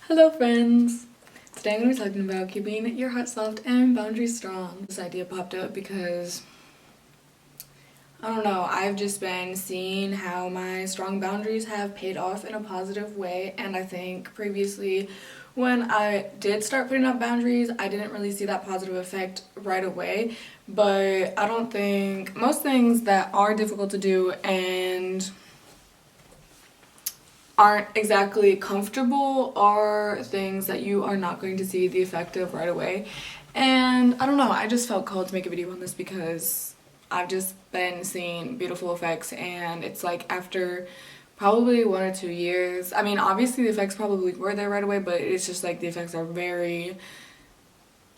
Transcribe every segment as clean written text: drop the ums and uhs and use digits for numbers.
Hello friends! Today I'm going to be talking about keeping your heart soft and boundaries strong. This idea popped up because, I don't know, I've just been seeing how my strong boundaries have paid off in a positive way, and I think previously when I did start putting up boundaries, I didn't really see that positive effect right away, but I don't think most things that are difficult to do and aren't exactly comfortable are things that you are not going to see the effect of right away. And I don't know, I just felt called to make a video on this because I've just been seeing beautiful effects, and it's like after probably 1 or 2 years. I mean, obviously the effects probably were there right away, but it's just like the effects are very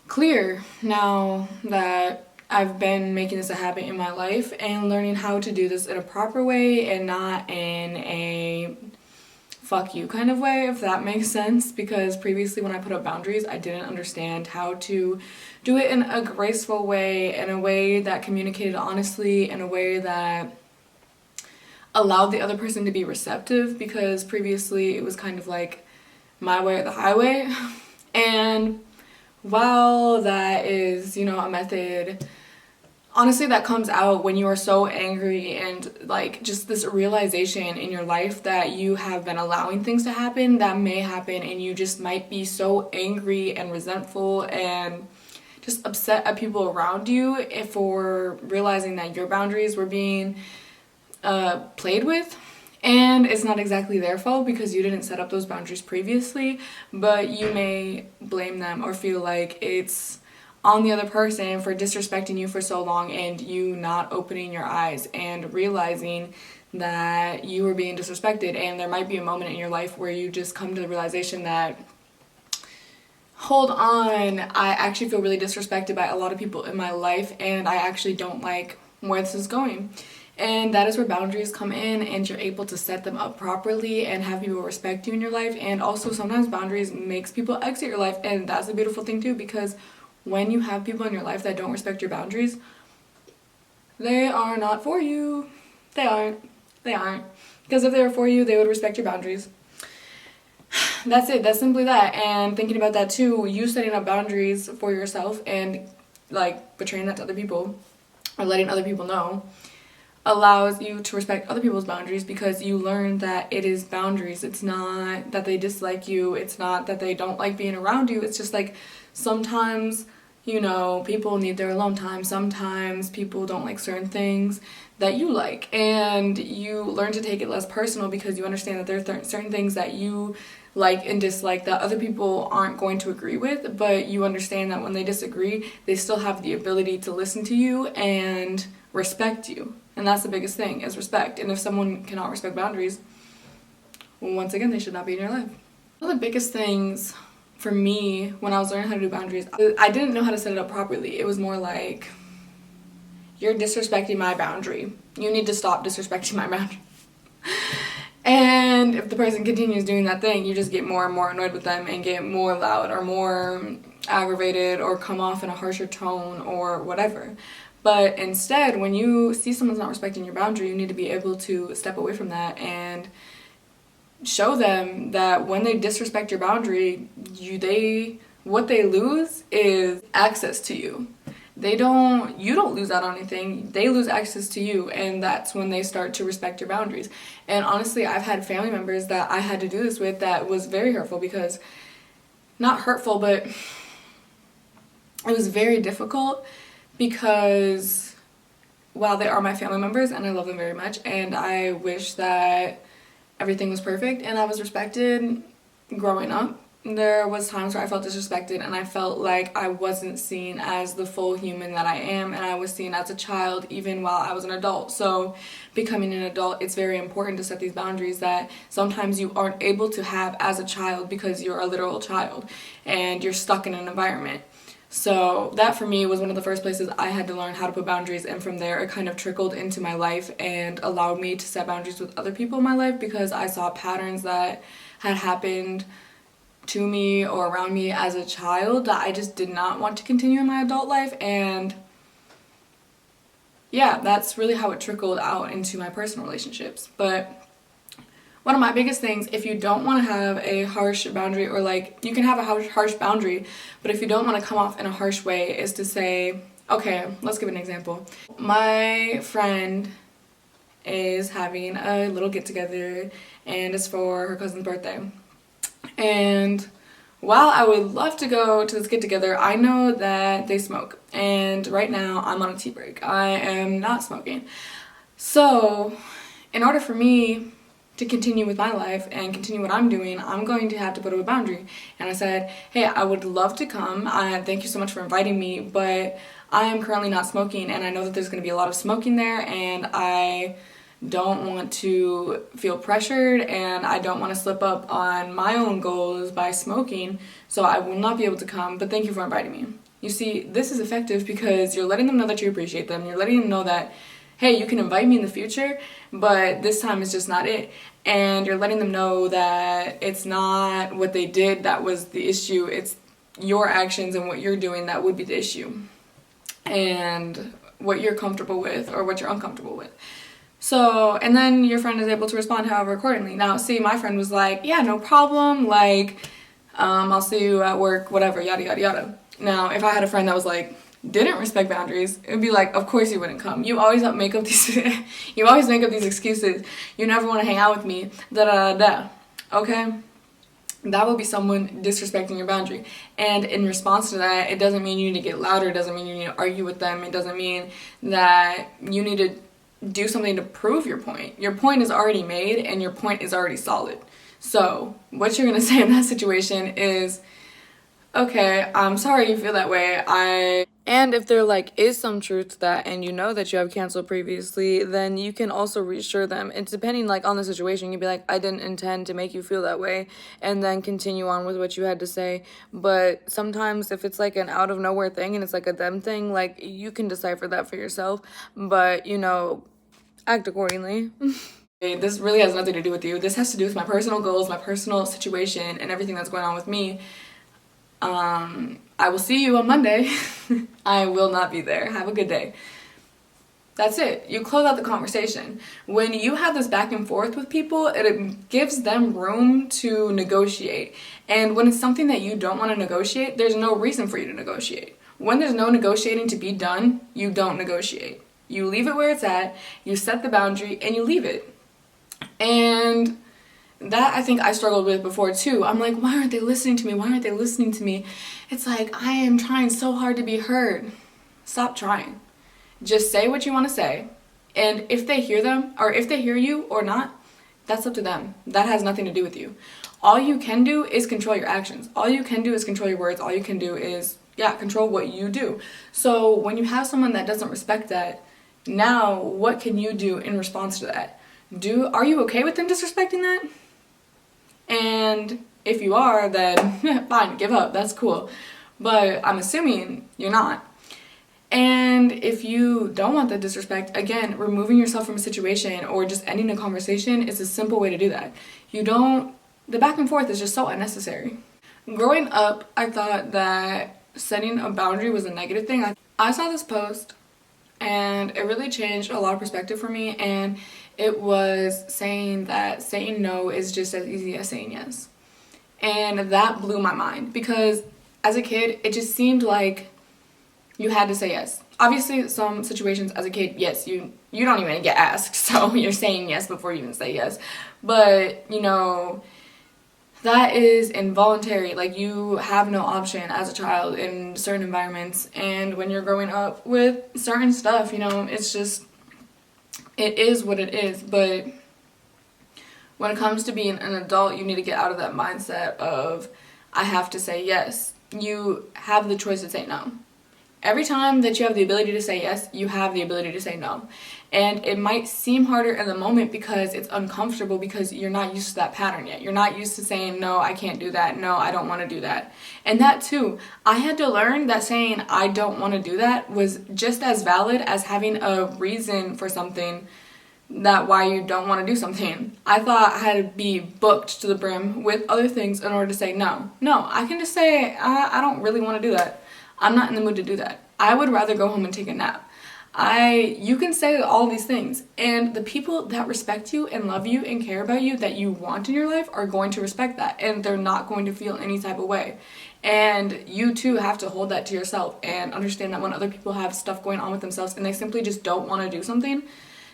clear now that I've been making this a habit in my life and learning how to do this in a proper way and not in a fuck you kind of way, if that makes sense, because previously when I put up boundaries, I didn't understand how to do it in a graceful way, in a way that communicated honestly, in a way that allowed the other person to be receptive, because previously it was kind of like my way or the highway. And while that is, a method, honestly, that comes out when you are so angry and like just this realization in your life that you have been allowing things to happen that may happen, and you just might be so angry and resentful and just upset at people around you for realizing that your boundaries were being played with. And it's not exactly their fault because you didn't set up those boundaries previously, but you may blame them or feel like it's on the other person for disrespecting you for so long, and you not opening your eyes and realizing that you were being disrespected. And there might be a moment in your life where you just come to the realization that, hold on, I actually feel really disrespected by a lot of people in my life, and I actually don't like where this is going. And that is where boundaries come in, and you're able to set them up properly and have people respect you in your life. And also sometimes boundaries makes people exit your life, and that's a beautiful thing too, because when you have people in your life that don't respect your boundaries, they are not for you. They aren't. Because if they were for you, they would respect your boundaries. That's it. That's simply that. And thinking about that too, you setting up boundaries for yourself and like betraying that to other people or letting other people know allows you to respect other people's boundaries, because you learn that it is boundaries. It's not that they dislike you. It's not that they don't like being around you. It's just like sometimes, people need their alone time. Sometimes people don't like certain things that you like, and you learn to take it less personal because you understand that there are certain things that you like and dislike that other people aren't going to agree with, but you understand that when they disagree, they still have the ability to listen to you and respect you. And that's the biggest thing, is respect. And if someone cannot respect boundaries, well, once again, they should not be in your life. One of the biggest things for me when I was learning how to do boundaries, I didn't know how to set it up properly. It was more like, you're disrespecting my boundary. You need to stop disrespecting my boundary. And if the person continues doing that thing, you just get more and more annoyed with them and get more loud or more aggravated or come off in a harsher tone or whatever. But instead, when you see someone's not respecting your boundary, you need to be able to step away from that and show them that when they disrespect your boundary, what they lose is access to you. You don't lose out on anything. They lose access to you, and that's when they start to respect your boundaries. And honestly, I've had family members that I had to do this with that was very hurtful, because not hurtful, but it was very difficult, because while they are my family members and I love them very much and I wish that everything was perfect and I was respected growing up, there was times where I felt disrespected and I felt like I wasn't seen as the full human that I am, and I was seen as a child even while I was an adult. So becoming an adult, it's very important to set these boundaries that sometimes you aren't able to have as a child because you're a literal child and you're stuck in an environment. So that for me was one of the first places I had to learn how to put boundaries, and from there it kind of trickled into my life and allowed me to set boundaries with other people in my life, because I saw patterns that had happened to me or around me as a child that I just did not want to continue in my adult life. And yeah, that's really how it trickled out into my personal relationships. But one of my biggest things, if you don't want to have a harsh boundary, or like you can have a harsh boundary, but if you don't want to come off in a harsh way, is to say, okay, let's give an example. My friend is having a little get together and it's for her cousin's birthday. And while I would love to go to this get together, I know that they smoke. And right now I'm on a tea break. I am not smoking. So in order for me to continue with my life and continue what I'm doing, I'm going to have to put up a boundary. And I said, hey, I would love to come. Thank you so much for inviting me, but I am currently not smoking and I know that there's going to be a lot of smoking there, and I don't want to feel pressured and I don't want to slip up on my own goals by smoking, so I will not be able to come, but thank you for inviting me. You see, this is effective because you're letting them know that you appreciate them. You're letting them know that, hey, you can invite me in the future, but this time is just not it. And you're letting them know that it's not what they did that was the issue. It's your actions and what you're doing that would be the issue. And what you're comfortable with or what you're uncomfortable with. So, and then your friend is able to respond however accordingly. Now, see, my friend was like, yeah, no problem, like, I'll see you at work, whatever, yada, yada, yada. Now, if I had a friend that was like, didn't respect boundaries, it would be like, of course you wouldn't come. You always make up these excuses. You never want to hang out with me, da, da, da, da, okay? That would be someone disrespecting your boundary. And in response to that, it doesn't mean you need to get louder, it doesn't mean you need to argue with them, it doesn't mean that you need to do something to prove your point. Your point is already made and your point is already solid. So what you're gonna say in that situation is, okay, I'm sorry you feel that way. And if there is some truth to that and you know that you have canceled previously, then you can also reassure them. And depending on the situation, you'd be like, I didn't intend to make you feel that way, and then continue on with what you had to say. But sometimes if it's an out of nowhere thing and it's a them thing, you can decipher that for yourself. But, act accordingly. This really has nothing to do with you. This has to do with my personal goals, my personal situation, and everything that's going on with me. I will see you on Monday. I will not be there. Have a good day. That's it. You close out the conversation. When you have this back and forth with people, it gives them room to negotiate. And when it's something that you don't want to negotiate, there's no reason for you to negotiate. When there's no negotiating to be done, you don't negotiate. You leave it where it's at, you set the boundary, and you leave it. And that I think I struggled with before too. I'm like, why aren't they listening to me? Why aren't they listening to me? It's like, I am trying so hard to be heard. Stop trying. Just say what you want to say. And if they hear them, or if they hear you or not, that's up to them. That has nothing to do with you. All you can do is control your actions. All you can do is control your words. All you can do is, control what you do. So when you have someone that doesn't respect that, now what can you do in response to that? Are you okay with them disrespecting that? And if you are, then fine, give up, that's cool. But I'm assuming you're not. And if you don't want the disrespect, again, removing yourself from a situation or just ending a conversation is a simple way to do that. The back and forth is just so unnecessary. Growing up, I thought that setting a boundary was a negative thing. I saw this post and it really changed a lot of perspective for me, and it was saying that saying no is just as easy as saying yes. And that blew my mind because as a kid, it just seemed like you had to say yes. Obviously, some situations as a kid, yes, you don't even get asked, so you're saying yes before you even say yes. But, that is involuntary. You have no option as a child in certain environments. And when you're growing up with certain stuff, it's just, it is what it is. But when it comes to being an adult, you need to get out of that mindset of, I have to say yes. You have the choice to say no. Every time that you have the ability to say yes, you have the ability to say no. And it might seem harder in the moment because it's uncomfortable because you're not used to that pattern yet. You're not used to saying, no, I can't do that. No, I don't want to do that. And that too, I had to learn that saying I don't want to do that was just as valid as having a reason for something, that why you don't want to do something. I thought I had to be booked to the brim with other things in order to say no. No, I can just say, I don't really want to do that. I'm not in the mood to do that. I would rather go home and take a nap. You can say all these things, and the people that respect you and love you and care about you that you want in your life are going to respect that, and they're not going to feel any type of way. And you too have to hold that to yourself and understand that when other people have stuff going on with themselves and they simply just don't want to do something,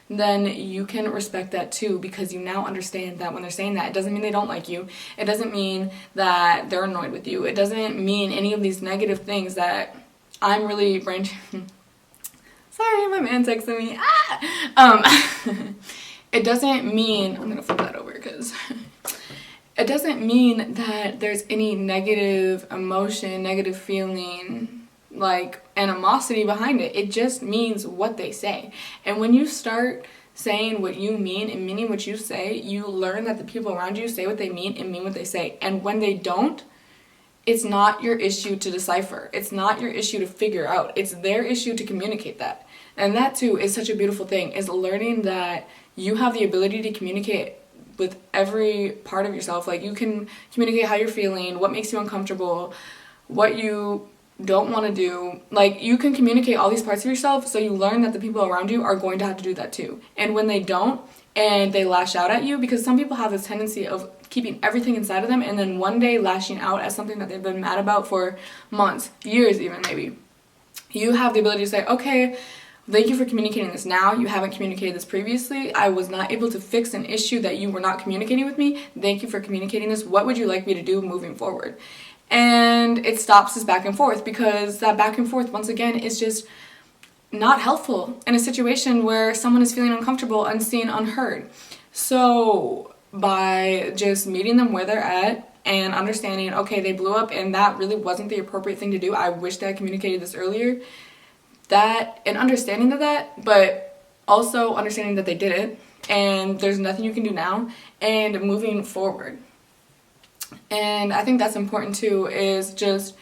then you can respect that too, because you now understand that when they're saying that, it doesn't mean they don't like you. It doesn't mean that they're annoyed with you. It doesn't mean any of these negative things that I'm really branching. Sorry, my man texted me. It doesn't mean, I'm gonna flip that over because it doesn't mean that there's any negative emotion, negative feeling, like animosity behind it. It just means what they say. And when you start saying what you mean and meaning what you say, you learn that the people around you say what they mean and mean what they say. And when they don't, it's not your issue to decipher. It's not your issue to figure out. It's their issue to communicate that. And that too is such a beautiful thing, is learning that you have the ability to communicate with every part of yourself. Like, you can communicate how you're feeling, what makes you uncomfortable, what you don't want to do. Like, you can communicate all these parts of yourself, so you learn that the people around you are going to have to do that too. And when they don't, and they lash out at you, because some people have this tendency of keeping everything inside of them and then one day lashing out at something that they've been mad about for months, years even maybe. You have the ability to say, okay, thank you for communicating this now. You haven't communicated this previously. I was not able to fix an issue that you were not communicating with me. Thank you for communicating this. What would you like me to do moving forward? And it stops this back and forth, because that back and forth, once again, is just not helpful in a situation where someone is feeling uncomfortable, unseen, unheard. So by just meeting them where they're at and understanding, okay, they blew up and that really wasn't the appropriate thing to do. I wish that I communicated this earlier. That, and understanding that, but also understanding that they did it and there's nothing you can do now, and moving forward. And I think that's important too, is just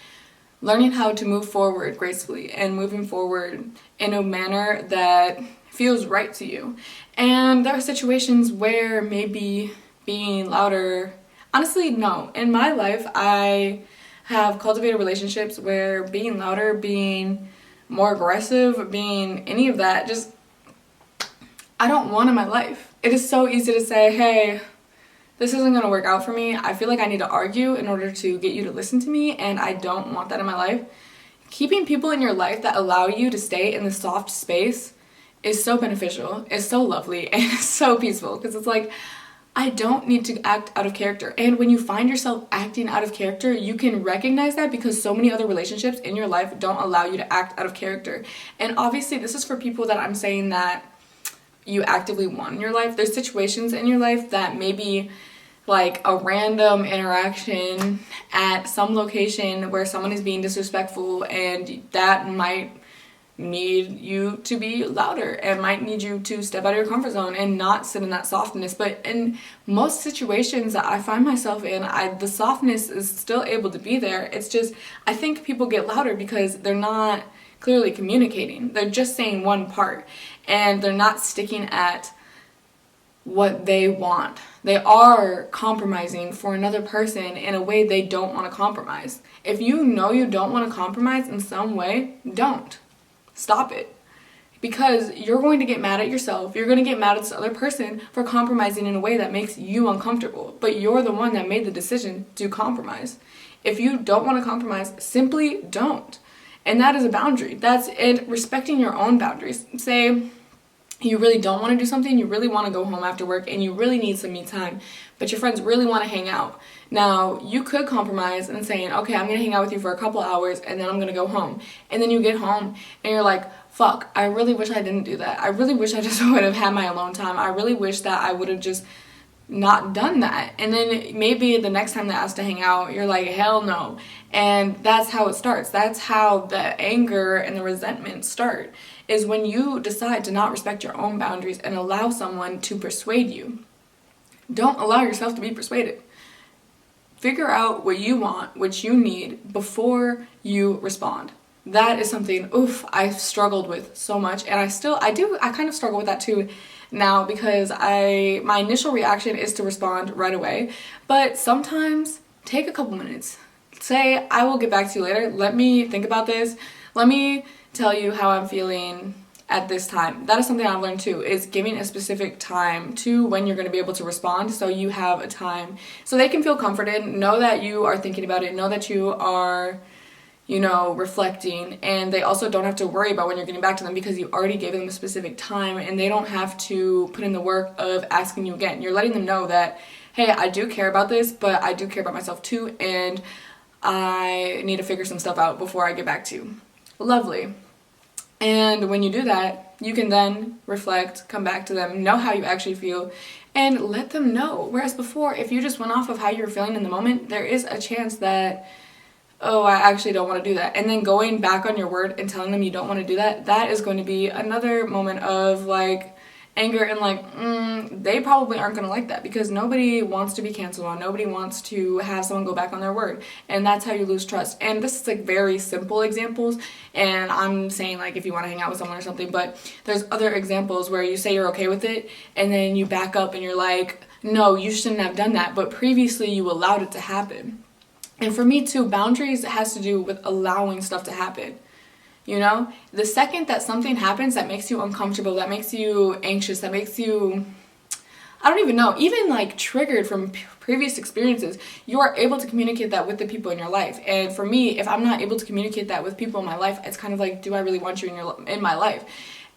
learning how to move forward gracefully and moving forward in a manner that feels right to you. And there are situations where maybe being louder, honestly, no. In my life, I have cultivated relationships where being louder, being more aggressive, being any of that, just, I don't want in my life. It is so easy to say, hey, this isn't going to work out for me. I feel like I need to argue in order to get you to listen to me, and I don't want that in my life. Keeping people in your life that allow you to stay in the soft space is so beneficial. It's so lovely, and it's so peaceful, because it's like, I don't need to act out of character. And when you find yourself acting out of character, you can recognize that, because so many other relationships in your life don't allow you to act out of character. And obviously this is for people that I'm saying that you actively want in your life. There's situations in your life that maybe like a random interaction at some location where someone is being disrespectful, and that might need you to be louder and might need you to step out of your comfort zone and not sit in that softness. But in most situations that I find myself in, the softness is still able to be there. It's just, I think people get louder because they're not clearly communicating. They're just saying one part and they're not sticking at what they want. They are compromising for another person in a way they don't want to compromise. If you know you don't want to compromise in some way, don't. Stop it. Because you're going to get mad at yourself. You're going to get mad at this other person for compromising in a way that makes you uncomfortable. But you're the one that made the decision to compromise. If you don't want to compromise, simply don't. And that is a boundary. That's it. Respecting your own boundaries. Say you really don't want to do something, you really want to go home after work and you really need some me time, but your friends really want to hang out. Now, you could compromise and saying, okay, I'm going to hang out with you for a couple hours and then I'm going to go home. And then you get home and you're like, fuck, I really wish I didn't do that. I really wish I just would have had my alone time. I really wish that I would have just not done that. And then maybe the next time they ask to hang out, you're like, hell no. And that's how it starts. That's how the anger and the resentment start, is when you decide to not respect your own boundaries and allow someone to persuade you. Don't allow yourself to be persuaded. Figure out what you want, what you need before you respond. That is something, I've struggled with so much, and I kind of struggle with that too now, because my initial reaction is to respond right away, but sometimes take a couple minutes. Say, I will get back to you later. Let me think about this. Let me tell you how I'm feeling at this time. That is something I've learned too, is giving a specific time to when you're going to be able to respond, so you have a time so they can feel comforted, know that you are thinking about it, know that you are, you know, reflecting, and they also don't have to worry about when you're getting back to them because you already gave them a specific time, and they don't have to put in the work of asking you again. You're letting them know that, hey, I do care about this, but I do care about myself too, and I need to figure some stuff out before I get back to you. Lovely. And when you do that, you can then reflect, come back to them, know how you actually feel, and let them know. Whereas before, if you just went off of how you were feeling in the moment, there is a chance that, oh, I actually don't want to do that. And then going back on your word and telling them you don't want to do that, that is going to be another moment of like anger and like, they probably aren't going to like that, because nobody wants to be canceled on. Nobody wants to have someone go back on their word. And that's how you lose trust. And this is like very simple examples. And I'm saying like if you want to hang out with someone or something, but there's other examples where you say you're okay with it and then you back up and you're like, no, you shouldn't have done that. But previously you allowed it to happen. And for me too, boundaries has to do with allowing stuff to happen. You know, the second that something happens that makes you uncomfortable, that makes you anxious, that makes you, I don't even know, even like triggered from previous experiences, you are able to communicate that with the people in your life. And for me, if I'm not able to communicate that with people in my life, it's kind of like, do I really want you in my life?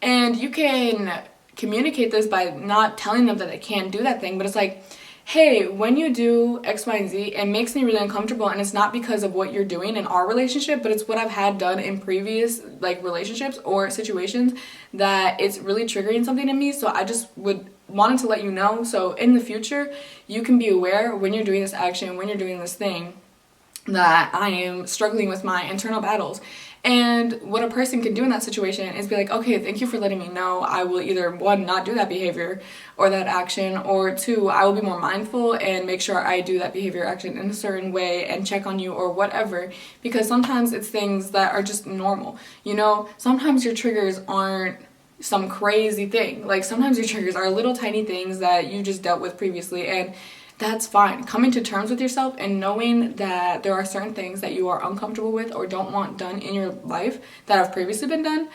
And you can communicate this by not telling them that they can't do that thing, but it's like, hey, when you do X, Y, and Z, it makes me really uncomfortable, and it's not because of what you're doing in our relationship, but it's what I've had done in previous like relationships or situations that it's really triggering something in me. So I just wanted to let you know, so in the future you can be aware when you're doing this action, when you're doing this thing, that I am struggling with my internal battles. And what a person can do in that situation is be like, okay, thank you for letting me know. I will either, one, not do that behavior or that action, or two, I will be more mindful and make sure I do that behavior action in a certain way and check on you or whatever. Because sometimes it's things that are just normal. You know, sometimes your triggers aren't some crazy thing. Like sometimes your triggers are little tiny things that you just dealt with previously, and that's fine. Coming to terms with yourself and knowing that there are certain things that you are uncomfortable with or don't want done in your life that have previously been done,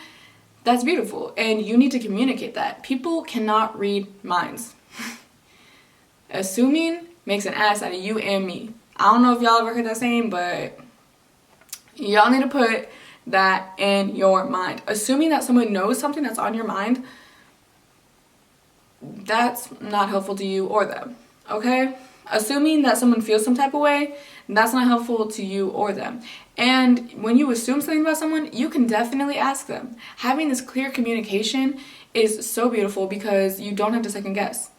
that's beautiful. And you need to communicate that. People cannot read minds. Assuming makes an ass out of you and me. I don't know if y'all ever heard that saying, but y'all need to put that in your mind. Assuming that someone knows something that's on your mind, that's not helpful to you or them. Okay? Assuming that someone feels some type of way, that's not helpful to you or them. And when you assume something about someone, you can definitely ask them. Having this clear communication is so beautiful because you don't have to second guess.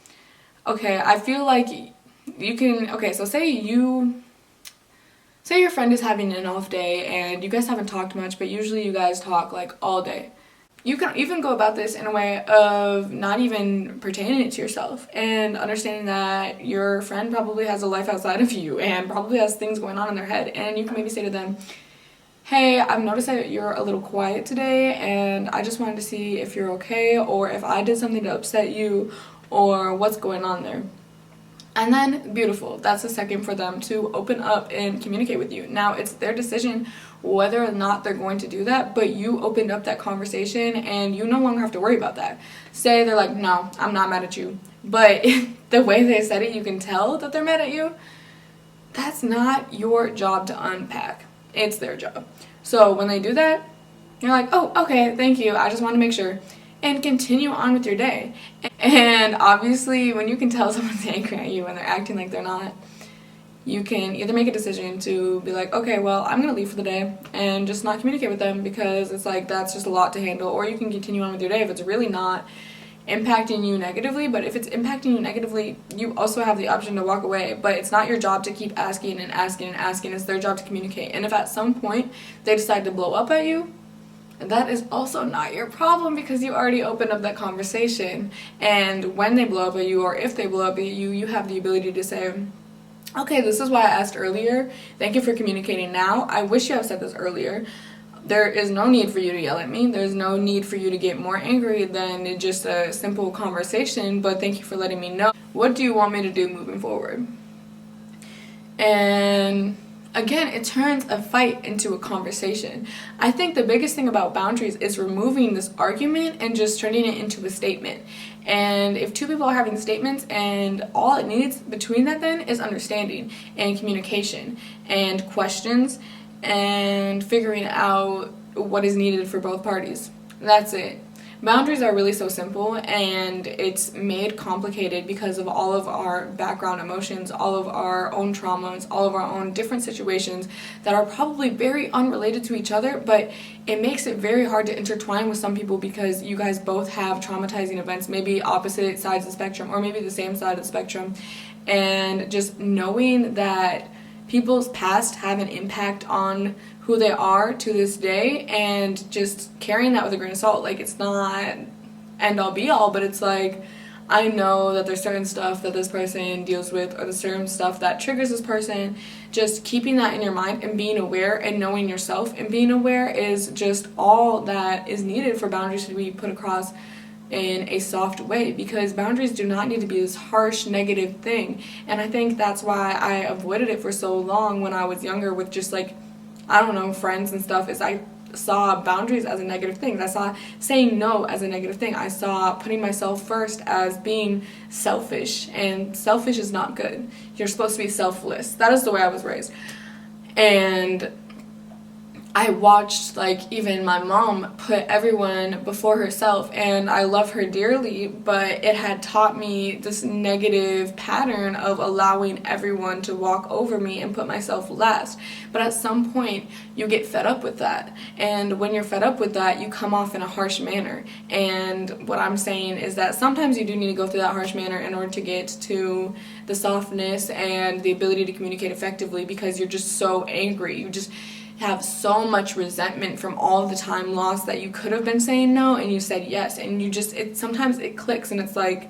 Okay, I feel like you can, okay, so say your friend is having an off day and you guys haven't talked much, but usually you guys talk like all day. You can even go about this in a way of not even pertaining it to yourself and understanding that your friend probably has a life outside of you and probably has things going on in their head. And you can maybe say to them, hey, I've noticed that you're a little quiet today and I just wanted to see if you're okay or if I did something to upset you or what's going on there. And then, beautiful, that's a second for them to open up and communicate with you. Now, it's their decision whether or not they're going to do that, but you opened up that conversation and you no longer have to worry about that. Say they're like, no, I'm not mad at you. But the way they said it, you can tell that they're mad at you. That's not your job to unpack. It's their job. So when they do that, you're like, oh, okay, thank you. I just want to make sure. And continue on with your day. And obviously, when you can tell someone's angry at you and they're acting like they're not, you can either make a decision to be like, okay, well, I'm going to leave for the day and just not communicate with them because it's like that's just a lot to handle. Or you can continue on with your day if it's really not impacting you negatively. But if it's impacting you negatively, you also have the option to walk away. But it's not your job to keep asking and asking and asking. It's their job to communicate. And if at some point they decide to blow up at you, that is also not your problem because you already opened up that conversation. And when they blow up at you or if they blow up at you, you have the ability to say, okay, this is why I asked earlier. Thank you for communicating now. I wish you had said this earlier. There is no need for you to yell at me. There's no need for you to get more angry than just a simple conversation, but thank you for letting me know. What do you want me to do moving forward? And again, it turns a fight into a conversation. I think the biggest thing about boundaries is removing this argument and just turning it into a statement. And if two people are having statements and all it needs between that then is understanding and communication and questions and figuring out what is needed for both parties. That's it. Boundaries are really so simple, and it's made complicated because of all of our background emotions, all of our own traumas, all of our own different situations that are probably very unrelated to each other, but it makes it very hard to intertwine with some people because you guys both have traumatizing events, maybe opposite sides of the spectrum or maybe the same side of the spectrum. And just knowing that people's past have an impact on who they are to this day, and just carrying that with a grain of salt. Like, it's not end all be all, but it's like, I know that there's certain stuff that this person deals with, or the certain stuff that triggers this person. Just keeping that in your mind and being aware and knowing yourself and being aware is just all that is needed for boundaries to be put across in a soft way, because boundaries do not need to be this harsh negative thing. And I think that's why I avoided it for so long when I was younger with just like, I don't know, friends and stuff, is I saw boundaries as a negative thing. I saw saying no as a negative thing. I saw putting myself first as being selfish, and selfish is not good. You're supposed to be selfless. That is the way I was raised. And I watched, like, even my mom put everyone before herself, and I love her dearly, but it had taught me this negative pattern of allowing everyone to walk over me and put myself last. But at some point, you get fed up with that, and when you're fed up with that, you come off in a harsh manner. And what I'm saying is that sometimes you do need to go through that harsh manner in order to get to the softness and the ability to communicate effectively, because you're just so angry. You just have so much resentment from all the time lost that you could have been saying no and you said yes, and you just, sometimes it clicks and it's like,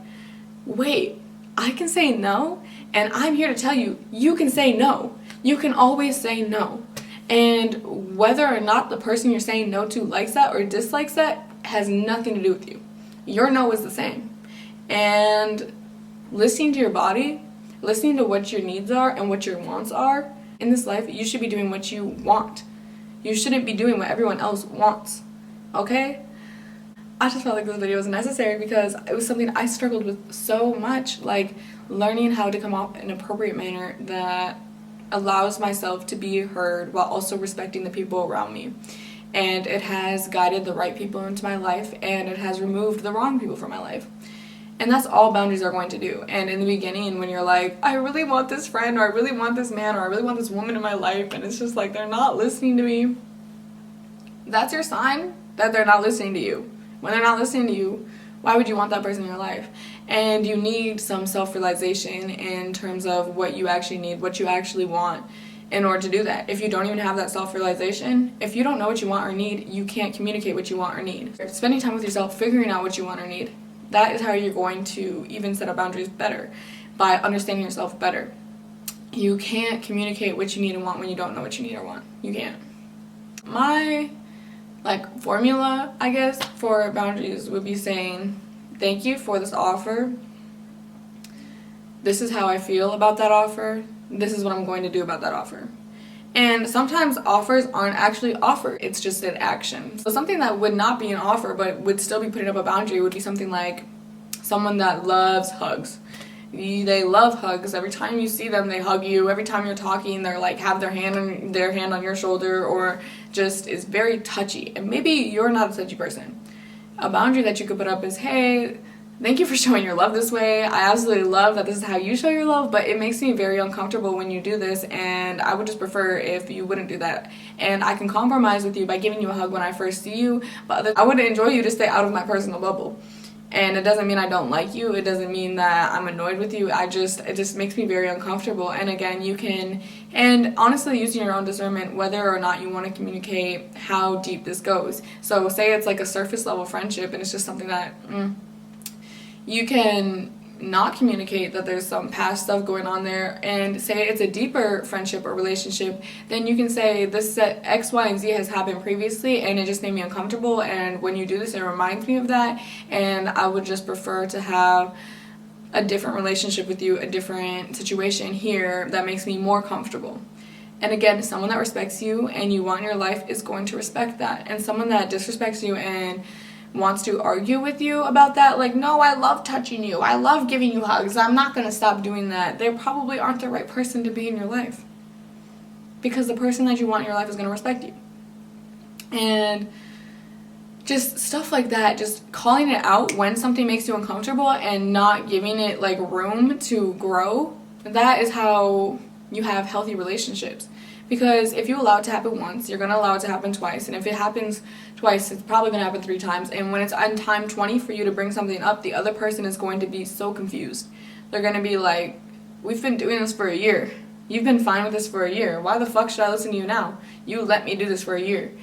wait, I can say no, and I'm here to tell you, you can say no. You can always say no. And whether or not the person you're saying no to likes that or dislikes that has nothing to do with you. Your no is the same. And listening to your body, listening to what your needs are and what your wants are, in this life, you should be doing what you want. You shouldn't be doing what everyone else wants, okay? I just felt like this video was necessary because it was something I struggled with so much, like learning how to come off in an appropriate manner that allows myself to be heard while also respecting the people around me. And it has guided the right people into my life, and it has removed the wrong people from my life. And that's all boundaries are going to do. And in the beginning, when you're like, I really want this friend, or I really want this man, or I really want this woman in my life, and it's just like they're not listening to me, that's your sign that they're not listening to you. When they're not listening to you, why would you want that person in your life? And you need some self-realization in terms of what you actually need, what you actually want in order to do that. If you don't even have that self-realization, if you don't know what you want or need, you can't communicate what you want or need. Spending time with yourself, figuring out what you want or need, that is how you're going to even set up boundaries better, by understanding yourself better. You can't communicate what you need and want when you don't know what you need or want. You can't. My formula, I guess, for boundaries would be saying, thank you for this offer. This is how I feel about that offer. This is what I'm going to do about that offer. And sometimes offers aren't actually offer, it's just an action. So something that would not be an offer but would still be putting up a boundary would be something like someone that loves hugs. They love hugs. Every time you see them, they hug you. Every time you're talking, they're like have their hand on your shoulder, or just is very touchy. And maybe you're not a touchy person. A boundary that you could put up is, hey, thank you for showing your love this way. I absolutely love that this is how you show your love, but it makes me very uncomfortable when you do this, and I would just prefer if you wouldn't do that. And I can compromise with you by giving you a hug when I first see you, but I would enjoy you to stay out of my personal bubble. And it doesn't mean I don't like you. It doesn't mean that I'm annoyed with you. It just makes me very uncomfortable. And again, you can, and honestly, using your own discernment, whether or not you want to communicate how deep this goes. So say it's like a surface level friendship and it's just something that you can not communicate that there's some past stuff going on there, and say it's a deeper friendship or relationship, then you can say this X, Y, and Z has happened previously and it just made me uncomfortable, and when you do this it reminds me of that, and I would just prefer to have a different relationship with you, a different situation here that makes me more comfortable. And again, someone that respects you and you want in your life is going to respect that. And someone that disrespects you and wants to argue with you about that, like, no, I love touching you, I love giving you hugs, I'm not going to stop doing that, they probably aren't the right person to be in your life. Because the person that you want in your life is going to respect you. And just stuff like that, just calling it out when something makes you uncomfortable and not giving it like room to grow, that is how you have healthy relationships. Because if you allow it to happen once, you're going to allow it to happen twice. And if it happens twice, it's probably going to happen 3 times. And when it's on time 20 for you to bring something up, the other person is going to be so confused. They're going to be like, we've been doing this for a year. You've been fine with this for a year. Why the fuck should I listen to you now? You let me do this for a year.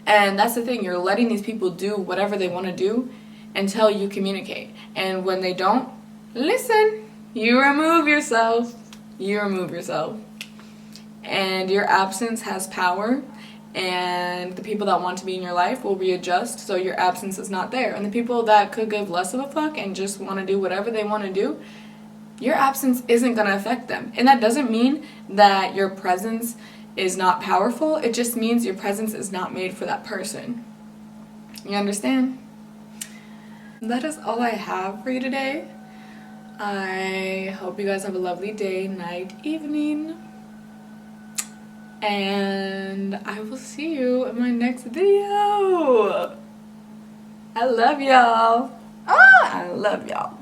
And that's the thing. You're letting these people do whatever they want to do until you communicate. And when they don't, listen. You remove yourself. You remove yourself. And your absence has power, and the people that want to be in your life will readjust so your absence is not there. And the people that could give less of a fuck and just want to do whatever they want to do, your absence isn't going to affect them. And that doesn't mean that your presence is not powerful, it just means your presence is not made for that person. You understand? That is all I have for you today. I hope you guys have a lovely day, night, evening. And I will see you in my next video. I love y'all. I love y'all.